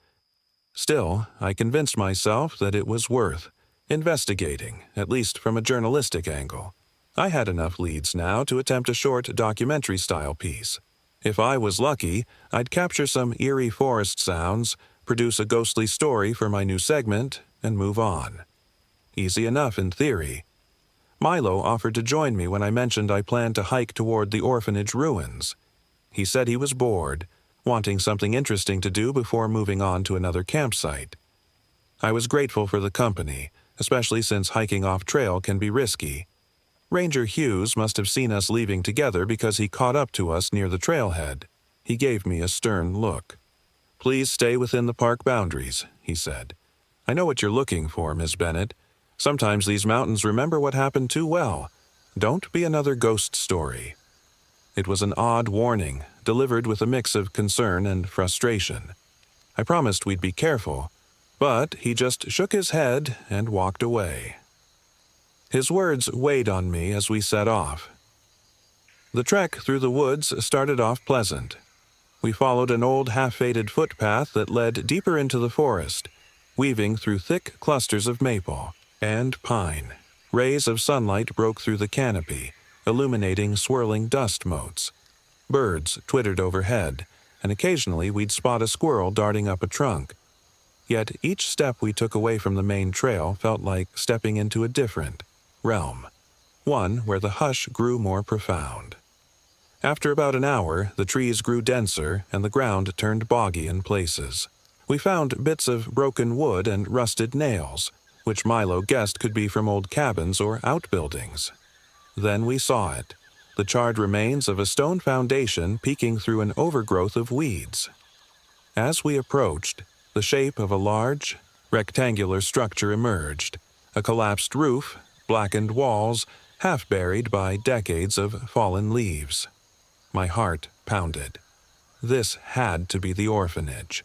Still, I convinced myself that it was worth investigating, at least from a journalistic angle. I had enough leads now to attempt a short documentary-style piece. If I was lucky, I'd capture some eerie forest sounds, produce a ghostly story for my new segment, and move on. Easy enough in theory. Milo offered to join me when I mentioned I planned to hike toward the orphanage ruins. He said he was bored, wanting something interesting to do before moving on to another campsite. I was grateful for the company, especially since hiking off-trail can be risky. Ranger Hughes must have seen us leaving together because he caught up to us near the trailhead. He gave me a stern look. "Please stay within the park boundaries," he said. "I know what you're looking for, Miss Bennett. Sometimes these mountains remember what happened too well. Don't be another ghost story." It was an odd warning, delivered with a mix of concern and frustration. I promised we'd be careful, but he just shook his head and walked away. His words weighed on me as we set off. The trek through the woods started off pleasant. We followed an old half-faded footpath that led deeper into the forest, weaving through thick clusters of maple and pine. Rays of sunlight broke through the canopy, illuminating swirling dust motes. Birds twittered overhead, and occasionally we'd spot a squirrel darting up a trunk. Yet each step we took away from the main trail felt like stepping into a different realm, one where the hush grew more profound. After about an hour, the trees grew denser and the ground turned boggy in places. We found bits of broken wood and rusted nails, which Milo guessed could be from old cabins or outbuildings. Then we saw it, the charred remains of a stone foundation peeking through an overgrowth of weeds. As we approached, the shape of a large, rectangular structure emerged, a collapsed roof, blackened walls, half buried by decades of fallen leaves. My heart pounded. This had to be the orphanage.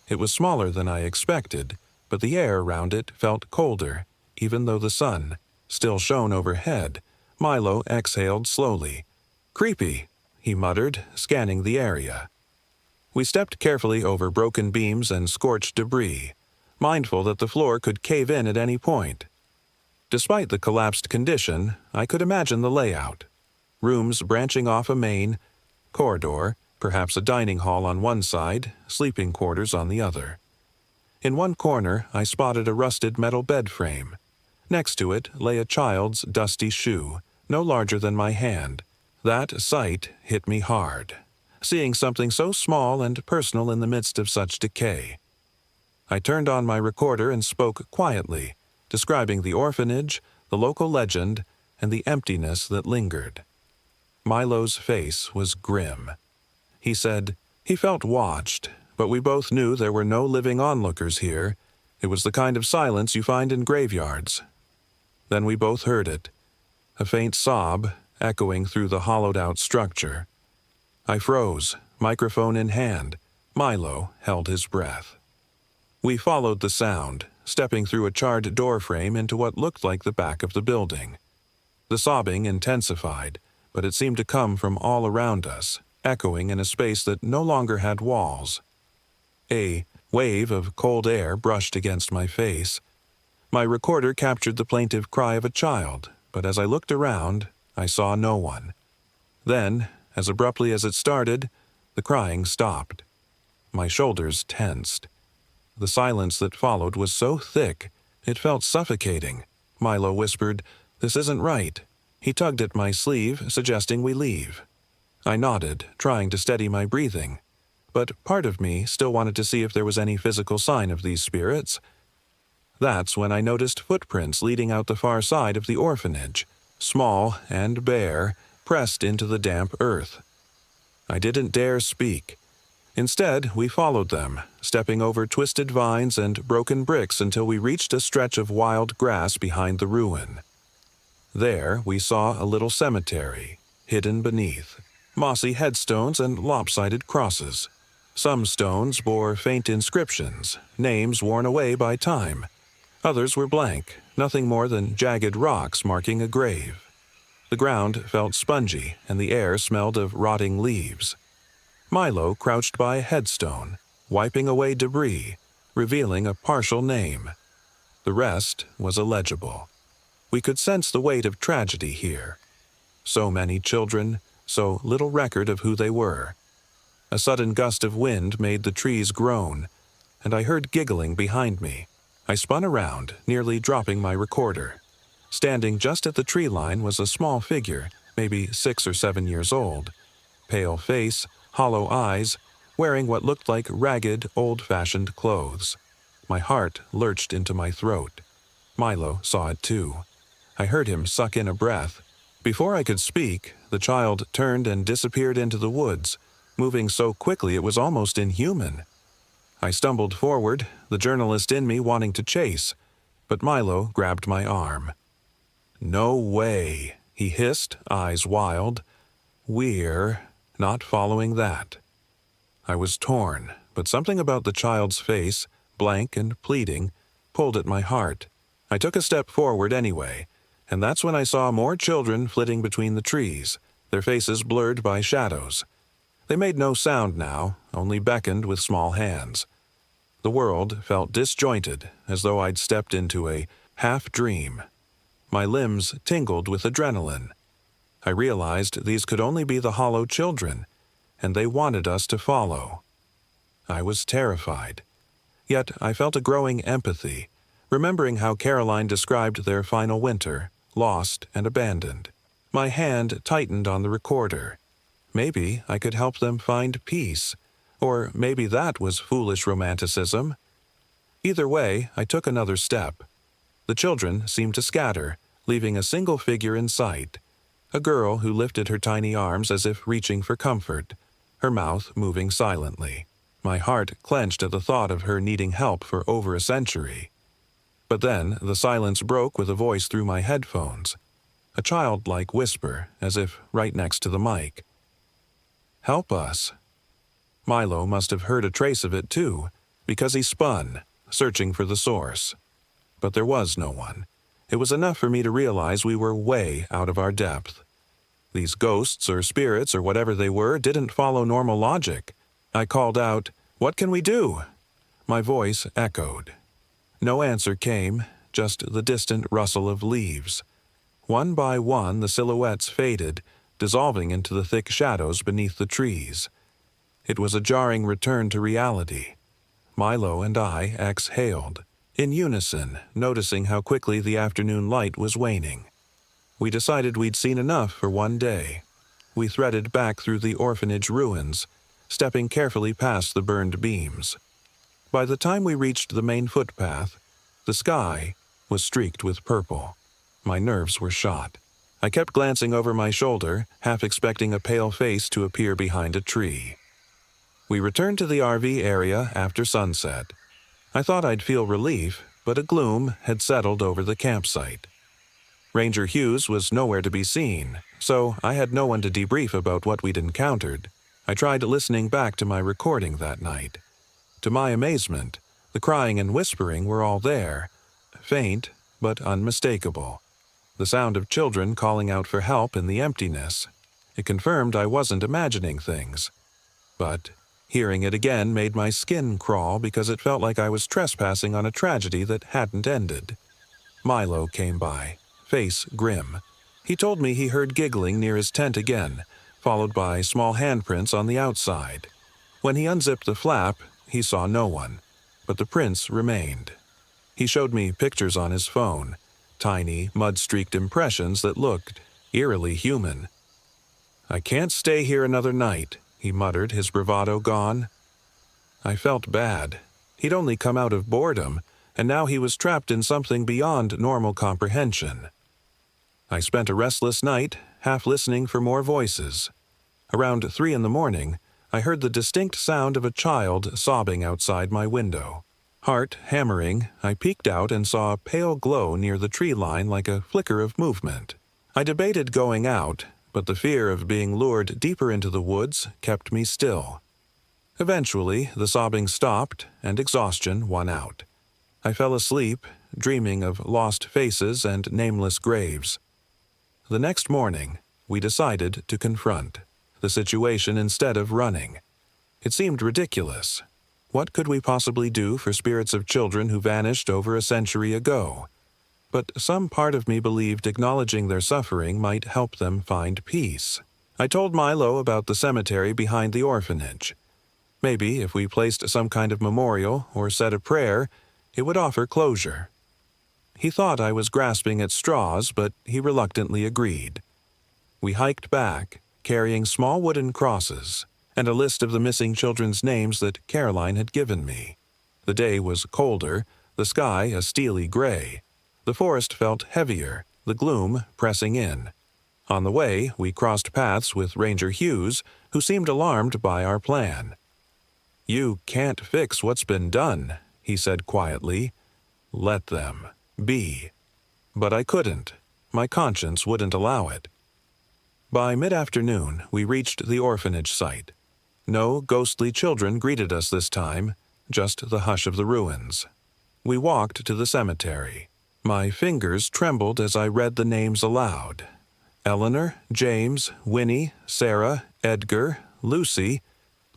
It was smaller than I expected, but the air around it felt colder, even though the sun still shone overhead. Milo exhaled slowly. "Creepy," he muttered, scanning the area. We stepped carefully over broken beams and scorched debris, mindful that the floor could cave in at any point. Despite the collapsed condition, I could imagine the layout. Rooms branching off a main corridor, perhaps a dining hall on one side, sleeping quarters on the other. In one corner, I spotted a rusted metal bed frame. Next to it lay a child's dusty shoe, no larger than my hand. That sight hit me hard, seeing something so small and personal in the midst of such decay. I turned on my recorder and spoke quietly, describing the orphanage, the local legend, and the emptiness that lingered. Milo's face was grim. He said he felt watched, but we both knew there were no living onlookers here. It was the kind of silence you find in graveyards. Then we both heard it, a faint sob echoing through the hollowed-out structure. I froze, microphone in hand. Milo held his breath. We followed the sound, stepping through a charred doorframe into what looked like the back of the building. The sobbing intensified, but it seemed to come from all around us, echoing in a space that no longer had walls. A wave of cold air brushed against my face. My recorder captured the plaintive cry of a child, but as I looked around, I saw no one. Then, as abruptly as it started, the crying stopped. My shoulders tensed. The silence that followed was so thick, it felt suffocating. Milo whispered, "This isn't right." He tugged at my sleeve, suggesting we leave. I nodded, trying to steady my breathing. But part of me still wanted to see if there was any physical sign of these spirits. That's when I noticed footprints leading out the far side of the orphanage, small and bare, pressed into the damp earth. I didn't dare speak. Instead, we followed them, stepping over twisted vines and broken bricks until we reached a stretch of wild grass behind the ruin. There, we saw a little cemetery, hidden beneath, mossy headstones and lopsided crosses. Some stones bore faint inscriptions, names worn away by time. Others were blank, nothing more than jagged rocks marking a grave. The ground felt spongy, and the air smelled of rotting leaves. Milo crouched by a headstone, wiping away debris, revealing a partial name. The rest was illegible. We could sense the weight of tragedy here. So many children, so little record of who they were. A sudden gust of wind made the trees groan, and I heard giggling behind me. I spun around, nearly dropping my recorder. Standing just at the tree line was a small figure, maybe 6 or 7 years old. Pale face, hollow eyes, wearing what looked like ragged, old-fashioned clothes. My heart lurched into my throat. Milo saw it too. I heard him suck in a breath. Before I could speak, the child turned and disappeared into the woods, moving so quickly it was almost inhuman. I stumbled forward, the journalist in me wanting to chase, but Milo grabbed my arm. "No way," he hissed, eyes wild. "We're not following that." I was torn, but something about the child's face, blank and pleading, pulled at my heart. I took a step forward anyway, and that's when I saw more children flitting between the trees, their faces blurred by shadows. They made no sound now, only beckoned with small hands. The world felt disjointed, as though I'd stepped into a half-dream. My limbs tingled with adrenaline. I realized these could only be the hollow children, and they wanted us to follow. I was terrified. Yet I felt a growing empathy, remembering how Caroline described their final winter, lost and abandoned. My hand tightened on the recorder. Maybe I could help them find peace, or maybe that was foolish romanticism. Either way, I took another step. The children seemed to scatter, leaving a single figure in sight. A girl who lifted her tiny arms as if reaching for comfort, her mouth moving silently. My heart clenched at the thought of her needing help for over a century. But then the silence broke with a voice through my headphones, a childlike whisper, as if right next to the mic. "Help us." Milo must have heard a trace of it too, because he spun, searching for the source. But there was no one. It was enough for me to realize we were way out of our depth. These ghosts or spirits or whatever they were didn't follow normal logic. I called out, "What can we do?" My voice echoed. No answer came, just the distant rustle of leaves. One by one the silhouettes faded, dissolving into the thick shadows beneath the trees. It was a jarring return to reality. Milo and I exhaled, in unison, noticing how quickly the afternoon light was waning. We decided we'd seen enough for one day. We threaded back through the orphanage ruins, stepping carefully past the burned beams. By the time we reached the main footpath, the sky was streaked with purple. My nerves were shot. I kept glancing over my shoulder, half expecting a pale face to appear behind a tree. We returned to the RV area after sunset. I thought I'd feel relief, but a gloom had settled over the campsite. Ranger Hughes was nowhere to be seen, so I had no one to debrief about what we'd encountered. I tried listening back to my recording that night. To my amazement, the crying and whispering were all there, faint but unmistakable. The sound of children calling out for help in the emptiness. It confirmed I wasn't imagining things. But hearing it again made my skin crawl because it felt like I was trespassing on a tragedy that hadn't ended. Milo came by, face grim. He told me he heard giggling near his tent again, followed by small handprints on the outside. When he unzipped the flap, he saw no one, but the prints remained. He showed me pictures on his phone, tiny, mud-streaked impressions that looked eerily human. "I can't stay here another night," he muttered, his bravado gone. I felt bad. He'd only come out of boredom, and now he was trapped in something beyond normal comprehension. I spent a restless night, half listening for more voices. Around 3 a.m, I heard the distinct sound of a child sobbing outside my window. Heart hammering, I peeked out and saw a pale glow near the tree line like a flicker of movement. I debated going out, but the fear of being lured deeper into the woods kept me still. Eventually, the sobbing stopped and exhaustion won out. I fell asleep, dreaming of lost faces and nameless graves. The next morning, we decided to confront the situation instead of running. It seemed ridiculous. What could we possibly do for spirits of children who vanished over a century ago? But some part of me believed acknowledging their suffering might help them find peace. I told Milo about the cemetery behind the orphanage. Maybe if we placed some kind of memorial or said a prayer, it would offer closure. He thought I was grasping at straws, but he reluctantly agreed. We hiked back, carrying small wooden crosses and a list of the missing children's names that Caroline had given me. The day was colder, the sky a steely gray. The forest felt heavier, the gloom pressing in. On the way, we crossed paths with Ranger Hughes, who seemed alarmed by our plan. "You can't fix what's been done," he said quietly. "Let them be." But I couldn't. My conscience wouldn't allow it. By mid-afternoon, we reached the orphanage site. No ghostly children greeted us this time, just the hush of the ruins. We walked to the cemetery. My fingers trembled as I read the names aloud. Eleanor, James, Winnie, Sarah, Edgar, Lucy.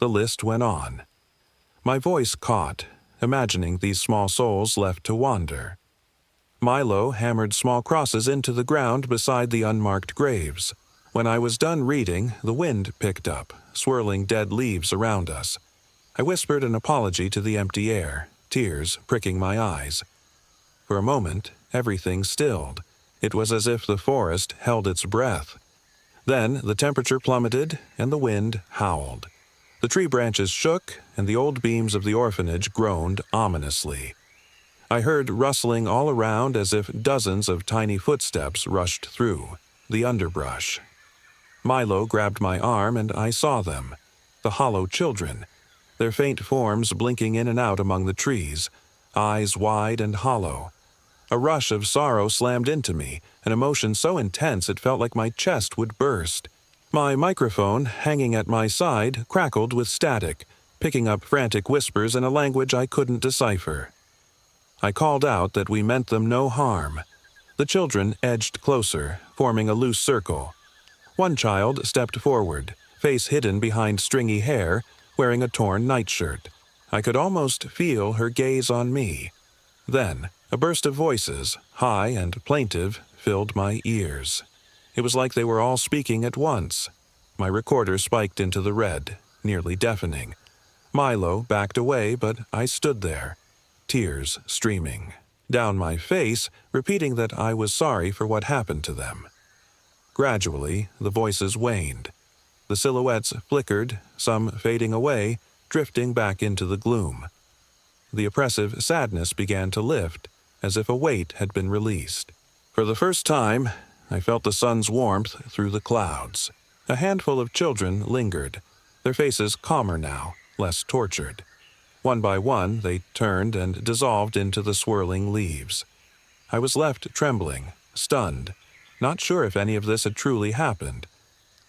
The list went on. My voice caught, imagining these small souls left to wander. Milo hammered small crosses into the ground beside the unmarked graves. When I was done reading, the wind picked up, swirling dead leaves around us. I whispered an apology to the empty air, tears pricking my eyes. For a moment, everything stilled. It was as if the forest held its breath. Then the temperature plummeted and the wind howled. The tree branches shook and the old beams of the orphanage groaned ominously. I heard rustling all around as if dozens of tiny footsteps rushed through. the underbrush. Milo grabbed my arm and I saw them, the hollow children, their faint forms blinking in and out among the trees, eyes wide and hollow. A rush of sorrow slammed into me, an emotion so intense it felt like my chest would burst. My microphone, hanging at my side, crackled with static, picking up frantic whispers in a language I couldn't decipher. I called out that we meant them no harm. The children edged closer, forming a loose circle. One child stepped forward, face hidden behind stringy hair, wearing a torn nightshirt. I could almost feel her gaze on me. Then, a burst of voices, high and plaintive, filled my ears. It was like they were all speaking at once. My recorder spiked into the red, nearly deafening. Milo backed away, but I stood there, tears streaming down my face, repeating that I was sorry for what happened to them. Gradually, the voices waned. The silhouettes flickered, some fading away, drifting back into the gloom. The oppressive sadness began to lift, as if a weight had been released. For the first time, I felt the sun's warmth through the clouds. A handful of children lingered, their faces calmer now, less tortured. One by one, they turned and dissolved into the swirling leaves. I was left trembling, stunned, not sure if any of this had truly happened.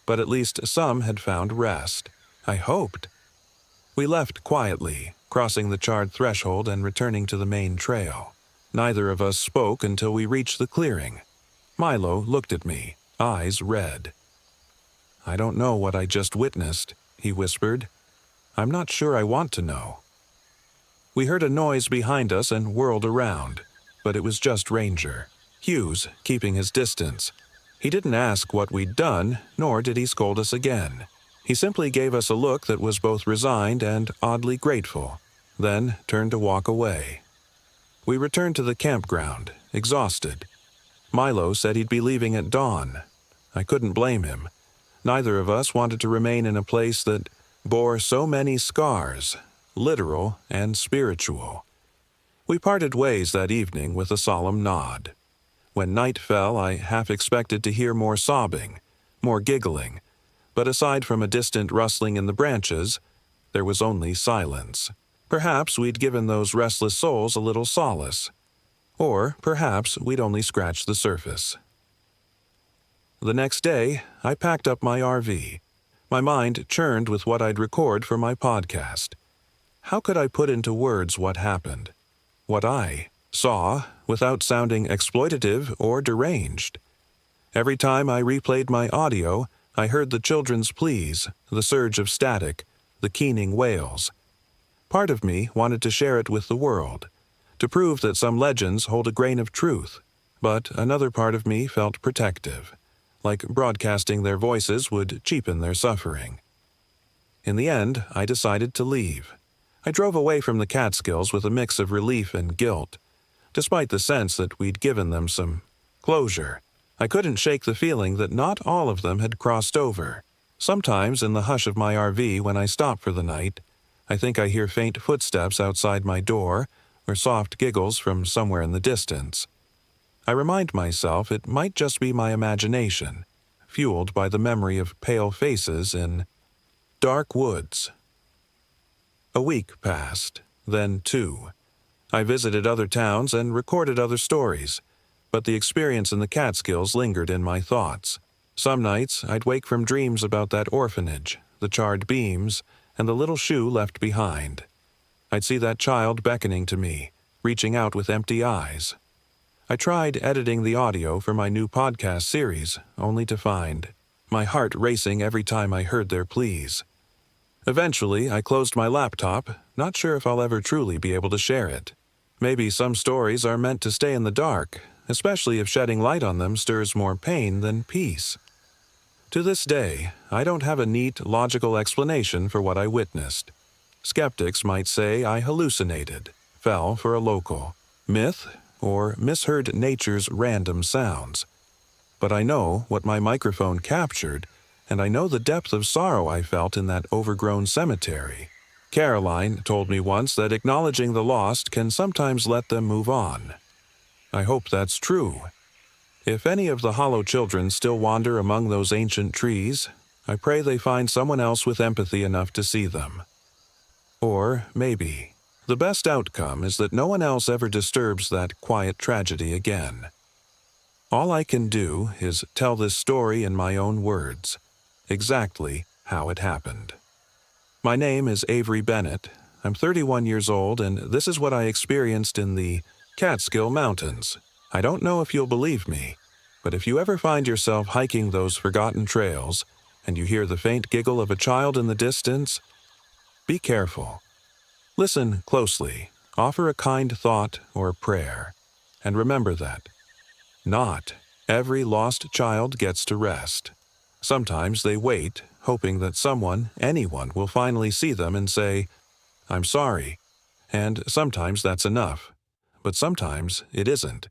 But at least some had found rest. I hoped. We left quietly, crossing the charred threshold and returning to the main trail. Neither of us spoke until we reached the clearing. Milo looked at me, eyes red. "I don't know what I just witnessed," he whispered. "I'm not sure I want to know." We heard a noise behind us and whirled around, but it was just Ranger, Hughes, keeping his distance. He didn't ask what we'd done, nor did he scold us again. He simply gave us a look that was both resigned and oddly grateful, then turned to walk away. We returned to the campground, exhausted. Milo said he'd be leaving at dawn. I couldn't blame him. Neither of us wanted to remain in a place that bore so many scars, literal and spiritual. We parted ways that evening with a solemn nod. When night fell, I half expected to hear more sobbing, more giggling, but aside from a distant rustling in the branches, there was only silence. Perhaps we'd given those restless souls a little solace. Or perhaps we'd only scratched the surface. The next day, I packed up my RV. My mind churned with what I'd record for my podcast. How could I put into words what happened? What I saw without sounding exploitative or deranged? Every time I replayed my audio, I heard the children's pleas, the surge of static, the keening wails. Part of me wanted to share it with the world, to prove that some legends hold a grain of truth, but another part of me felt protective, like broadcasting their voices would cheapen their suffering. In the end, I decided to leave. I drove away from the Catskills with a mix of relief and guilt. Despite the sense that we'd given them some closure, I couldn't shake the feeling that not all of them had crossed over. Sometimes in the hush of my RV when I stop for the night, I think I hear faint footsteps outside my door or soft giggles from somewhere in the distance. I remind myself it might just be my imagination, fueled by the memory of pale faces in dark woods. A week passed, then 2. I visited other towns and recorded other stories, but the experience in the Catskills lingered in my thoughts. Some nights I'd wake from dreams about that orphanage, the charred beams, and the little shoe left behind. I'd see that child beckoning to me, reaching out with empty eyes. I tried editing the audio for my new podcast series, only to find my heart racing every time I heard their pleas. Eventually, I closed my laptop, not sure if I'll ever truly be able to share it. Maybe some stories are meant to stay in the dark, especially if shedding light on them stirs more pain than peace. To this day, I don't have a neat, logical explanation for what I witnessed. Skeptics might say I hallucinated, fell for a local myth, or misheard nature's random sounds. But I know what my microphone captured, and I know the depth of sorrow I felt in that overgrown cemetery. Caroline told me once that acknowledging the lost can sometimes let them move on. I hope that's true. If any of the Hollow children still wander among those ancient trees, I pray they find someone else with empathy enough to see them. Or, maybe, the best outcome is that no one else ever disturbs that quiet tragedy again. All I can do is tell this story in my own words, exactly how it happened. My name is Avery Bennett. I'm 31 years old, and this is what I experienced in the Catskill Mountains. I don't know if you'll believe me, but if you ever find yourself hiking those forgotten trails, and you hear the faint giggle of a child in the distance, be careful. Listen closely, offer a kind thought or prayer, and remember that not every lost child gets to rest. Sometimes they wait, hoping that someone, anyone, will finally see them and say, "I'm sorry." And sometimes that's enough. But sometimes it isn't.